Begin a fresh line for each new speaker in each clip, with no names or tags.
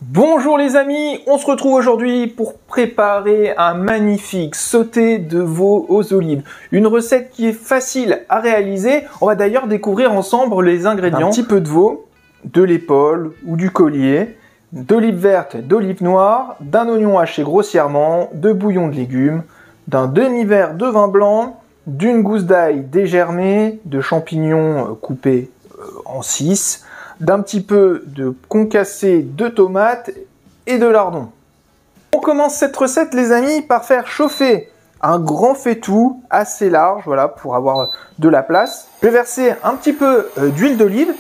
Bonjour les amis, on se retrouve aujourd'hui pour préparer un magnifique sauté de veau aux olives. Une recette qui est facile à réaliser. On va d'ailleurs découvrir ensemble les ingrédients. Un petit peu de veau, de l'épaule ou du collier, d'olives vertes, d'olives noires, d'un oignon haché grossièrement, de bouillon de légumes, d'un demi-verre de vin blanc, d'une gousse d'ail dégermée, de champignons coupés en 6, d'un petit peu de concassé de tomates et de lardons. On commence cette recette les amis par faire chauffer un grand faitout assez large, voilà, pour avoir de la place. Je vais verser un petit peu d'huile d'olive.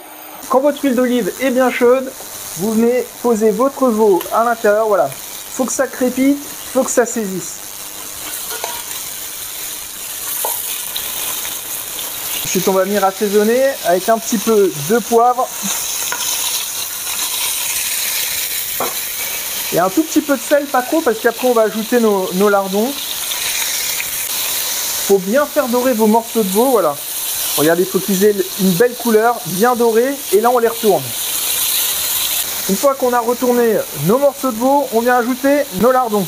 Quand votre huile d'olive est bien chaude, vous venez poser votre veau à l'intérieur, voilà. Faut que ça crépite, faut que ça saisisse. Ensuite on va venir assaisonner avec un petit peu de poivre. Et un tout petit peu de sel, pas trop, parce qu'après on va ajouter nos lardons. Faut bien faire dorer vos morceaux de veau, voilà. Regardez, il faut qu'ils aient une belle couleur, bien dorée, et là on les retourne. Une fois qu'on a retourné nos morceaux de veau, on vient ajouter nos lardons.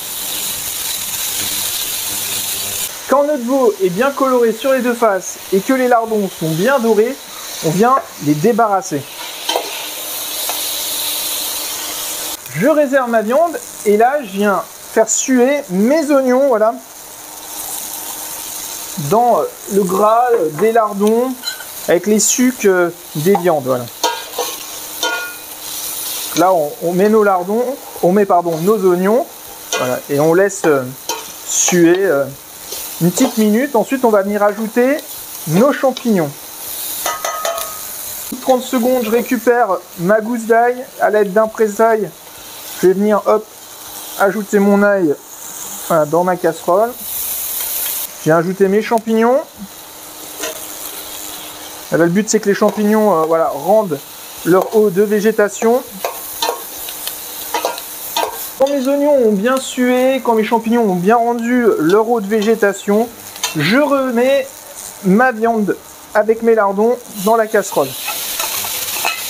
Quand notre veau est bien coloré sur les deux faces et que les lardons sont bien dorés, on vient les débarrasser. Je réserve ma viande et là je viens faire suer mes oignons, voilà, dans le gras des lardons avec les sucs des viandes, voilà. Là on met nos lardons, nos oignons, voilà, et on laisse suer une petite minute. Ensuite on va venir ajouter nos champignons. 30 secondes, je récupère ma gousse d'ail à l'aide d'un presse-ail. Je vais venir, hop, ajouter mon ail, voilà, dans ma casserole. Je viens ajouter mes champignons. Là, le but, c'est que les champignons voilà, rendent leur eau de végétation. Quand mes oignons ont bien sué, quand mes champignons ont bien rendu leur eau de végétation, je remets ma viande avec mes lardons dans la casserole.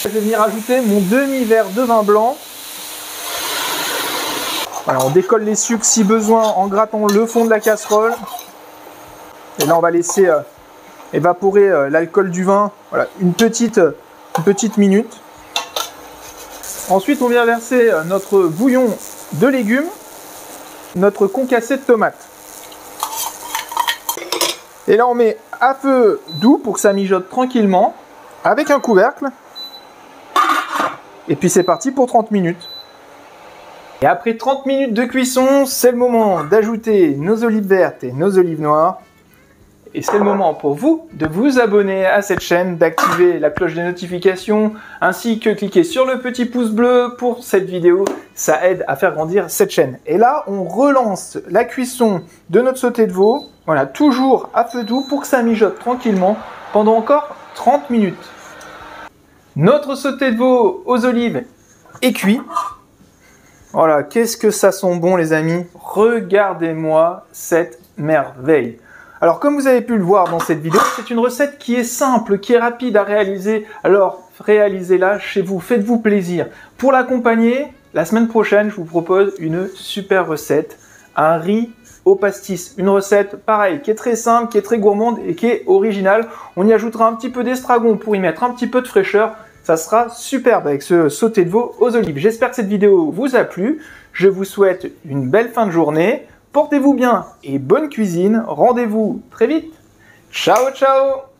Je vais venir ajouter mon demi-verre de vin blanc. Voilà, on décolle les sucres si besoin en grattant le fond de la casserole. Et là on va laisser évaporer l'alcool du vin, voilà, une petite minute. Ensuite on vient verser notre bouillon de légumes, notre concassé de tomates. Et là on met à feu doux pour que ça mijote tranquillement avec un couvercle. Et puis c'est parti pour 30 minutes. Et après 30 minutes de cuisson, c'est le moment d'ajouter nos olives vertes et nos olives noires. Et c'est le moment pour vous de vous abonner à cette chaîne, d'activer la cloche des notifications, ainsi que cliquer sur le petit pouce bleu pour cette vidéo. Ça aide à faire grandir cette chaîne. Et là, on relance la cuisson de notre sauté de veau. Voilà, toujours à feu doux pour que ça mijote tranquillement pendant encore 30 minutes. Notre sauté de veau aux olives est cuit. Voilà, qu'est-ce que ça sent bon les amis. Regardez-moi cette merveille. Alors comme vous avez pu le voir dans cette vidéo, c'est une recette qui est simple, qui est rapide à réaliser. Alors réalisez-la chez vous, faites-vous plaisir. Pour l'accompagner, la semaine prochaine, je vous propose une super recette. Un riz au pastis. Une recette pareille, qui est très simple, qui est très gourmande et qui est originale. On y ajoutera un petit peu d'estragon pour y mettre un petit peu de fraîcheur. Ça sera superbe avec ce sauté de veau aux olives. J'espère que cette vidéo vous a plu. Je vous souhaite une belle fin de journée. Portez-vous bien et bonne cuisine. Rendez-vous très vite. Ciao, ciao!